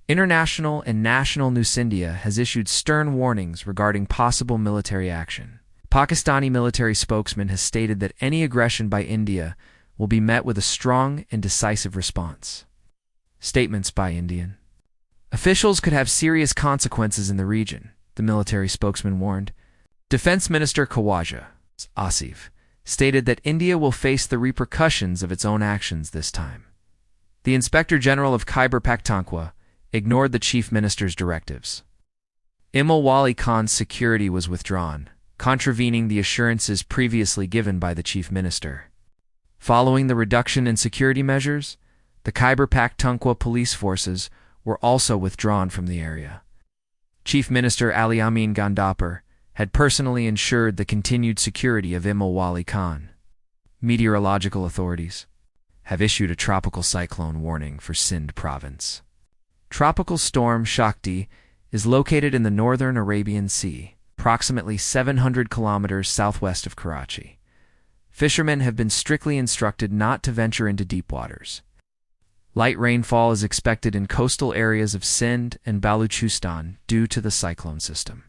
International and national news India has issued stern warnings regarding possible military action. Pakistani military spokesman has stated that any aggression by India will be met with a strong and decisive response. Statements by Indian officials could have serious consequences in the region, the military spokesman warned. Defense Minister Khawaja Asif stated that India will face the repercussions of its own actions this time. The Inspector General of Khyber Pakhtunkhwa ignored the Chief Minister's directives. Imam Wali Khan's security was withdrawn, contravening the assurances previously given by the Chief Minister. Following the reduction in security measures, the Khyber Pakhtunkhwa police forces were also withdrawn from the area. Chief Minister Ali Amin Gandapur had personally ensured the continued security of Imam Wali Khan. Meteorological authorities have issued a tropical cyclone warning for Sindh province. Tropical storm Shakti is located in the northern Arabian Sea, approximately 700 kilometers southwest of Karachi. Fishermen have been strictly instructed not to venture into deep waters. Light rainfall is expected in coastal areas of Sindh and Baluchistan due to the cyclone system.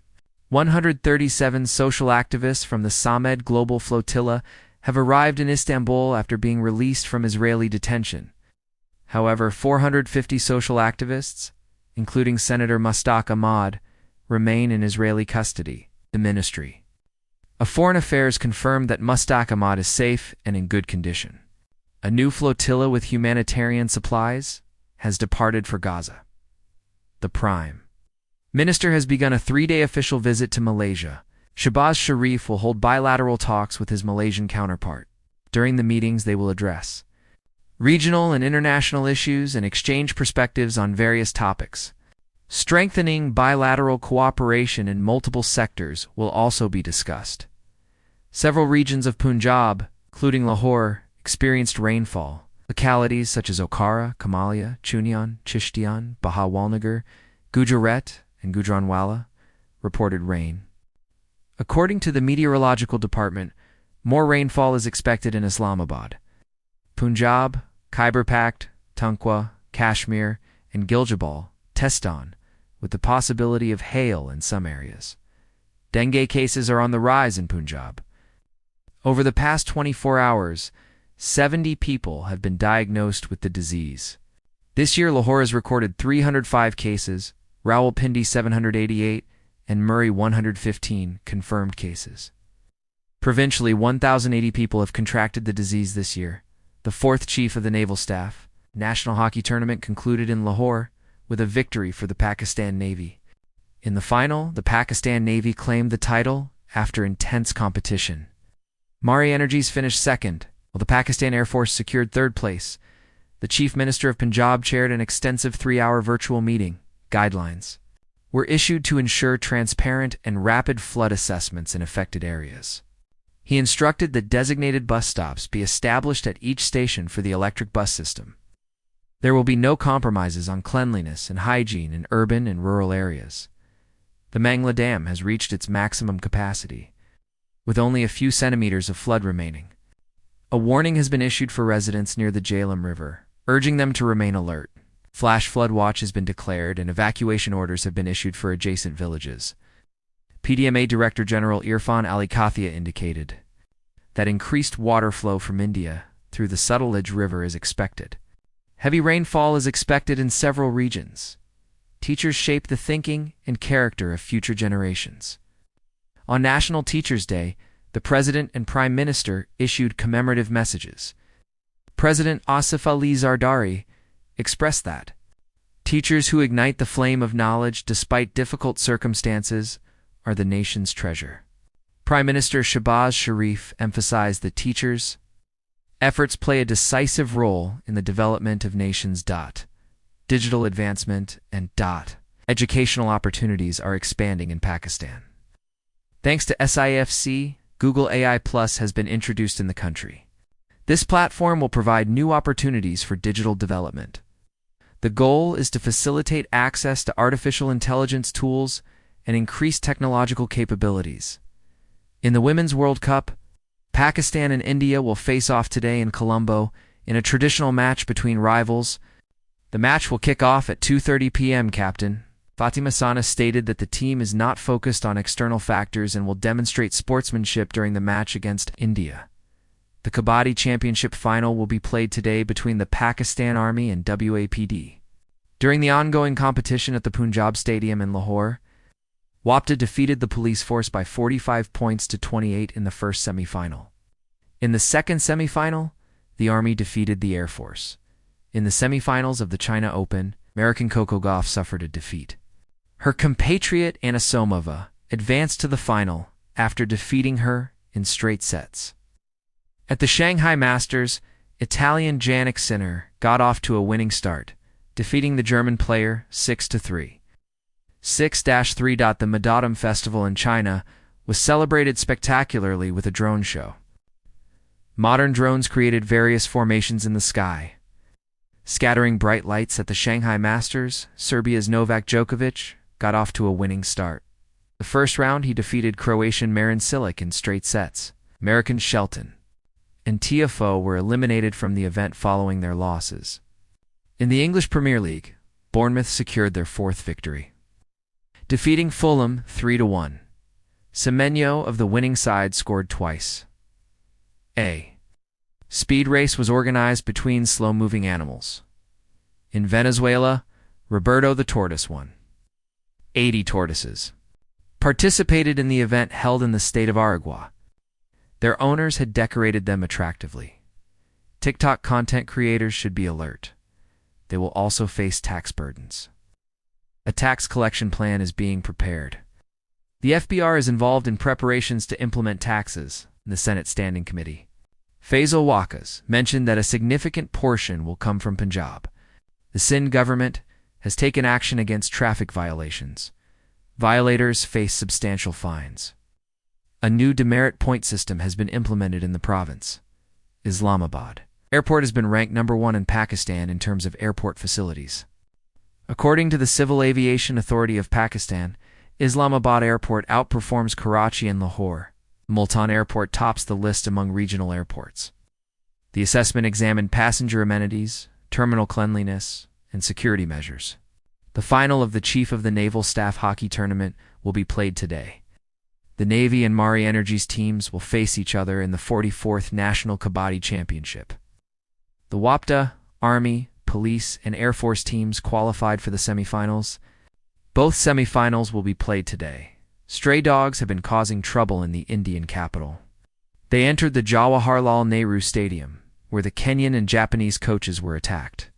137 social activists from the Samed Global Flotilla have arrived in Istanbul after being released from Israeli detention. However, 450 social activists, including Senator Mustaq Ahmad, remain in Israeli custody, the ministry. A foreign affairs confirmed that Mustaq Ahmad is safe and in good condition. A new flotilla with humanitarian supplies has departed for Gaza. The Prime Minister has begun a 3-day official visit to Malaysia. Shehbaz Sharif will hold bilateral talks with his Malaysian counterpart. During the meetings, they will address regional and international issues and exchange perspectives on various topics. Strengthening bilateral cooperation in multiple sectors will also be discussed. Several regions of Punjab, including Lahore, experienced rainfall. Localities such as Okara, Kamalia, Chunian, Chishtian, Bahawalnagar, Gujarat, and Gujranwala reported rain. According to the meteorological department, more rainfall is expected in Islamabad, Punjab, Khyber Pakhtunkhwa, Kashmir, and Gilgit Baltistan, with the possibility of hail in some areas. Dengue cases are on the rise in Punjab. Over the past 24 hours, 70 people have been diagnosed with the disease. This year, Lahore has recorded 305 cases, Rawalpindi 788, and Murree 115 confirmed cases. Provincially, 1,080 people have contracted the disease this year. The fourth chief of the Naval Staff, National Hockey Tournament concluded in Lahore with a victory for the Pakistan Navy. In the final, the Pakistan Navy claimed the title after intense competition. Mari Energies finished second, while the Pakistan Air Force secured third place. The Chief Minister of Punjab chaired an extensive 3-hour virtual meeting. Guidelines were issued to ensure transparent and rapid flood assessments in affected areas. He instructed that designated bus stops be established at each station for the electric bus system. There will be no compromises on cleanliness and hygiene in urban and rural areas. The Mangla Dam has reached its maximum capacity, with only a few centimeters of flood remaining. A warning has been issued for residents near the Jhelum River, urging them to remain alert. Flash flood watch has been declared and evacuation orders have been issued for adjacent villages. PDMA Director General Irfan Ali Kathia indicated that increased water flow from India through the Sutlej River is expected. Heavy rainfall is expected in several regions. Teachers shape the thinking and character of future generations. On National Teachers' Day, the President and Prime Minister issued commemorative messages. President Asif Ali Zardari expressed that teachers who ignite the flame of knowledge despite difficult circumstances are the nation's treasure. Prime Minister Shehbaz Sharif emphasized that teachers' efforts play a decisive role in the development of nations. Digital advancement and educational opportunities are expanding in Pakistan. Thanks to SIFC, Google AI Plus has been introduced in the country. This platform will provide new opportunities for digital development. The goal is to facilitate access to artificial intelligence tools and increase technological capabilities. In the Women's World Cup, Pakistan and India will face off today in Colombo in a traditional match between rivals. The match will kick off at 2:30 p.m., Captain. Fatima Sana stated that the team is not focused on external factors and will demonstrate sportsmanship during the match against India. The Kabaddi Championship final will be played today between the Pakistan Army and WAPD. During the ongoing competition at the Punjab Stadium in Lahore, WAPD defeated the police force by 45 points to 28 in the first semi-final. In the second semi-final, the Army defeated the Air Force. In the semi-finals of the China Open, American Coco Gauff suffered a defeat. Her compatriot Anna Somova advanced to the final after defeating her in straight sets. At the Shanghai Masters, Italian Jannik Sinner got off to a winning start, defeating the German player 6-3. 6-3. The Mediators Festival in China was celebrated spectacularly with a drone show. Modern drones created various formations in the sky. Scattering bright lights at the Shanghai Masters, Serbia's Novak Djokovic got off to a winning start. The first round, he defeated Croatian Marin Cilic in straight sets. American Shelton and Tiafoe were eliminated from the event following their losses. In the English Premier League, Bournemouth secured their fourth victory, defeating Fulham 3-1. Semenyo of the winning side scored twice. A speed race was organized between slow-moving animals. In Venezuela, Roberto the tortoise won. 80 tortoises participated in the event held in the state of Aragua. Their owners had decorated them attractively. TikTok content creators should be alert. They will also face tax burdens. A tax collection plan is being prepared. The FBR is involved in preparations to implement taxes in the Senate Standing Committee. Faisal Wakas mentioned that a significant portion will come from Punjab. The Sindh government has taken action against traffic violations. Violators face substantial fines. A new demerit point system has been implemented in the province. Islamabad Airport has been ranked #1 in Pakistan in terms of airport facilities. According to the Civil Aviation Authority of Pakistan, Islamabad Airport outperforms Karachi and Lahore. Multan Airport tops the list among regional airports. The assessment examined passenger amenities, terminal cleanliness, and security measures. The final of the Chief of the Naval Staff Hockey Tournament will be played today. The Navy and Mari Energies teams will face each other in the 44th National Kabaddi Championship. The WAPD, Army, Police, and Air Force teams qualified for the semifinals. Both semifinals will be played today. Stray dogs have been causing trouble in the Indian capital. They entered the Jawaharlal Nehru Stadium, where the Kenyan and Japanese coaches were attacked.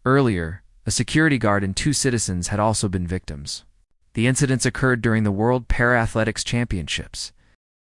Earlier, a security guard and 2 citizens had also been victims. The incidents occurred during the World Para-Athletics Championships.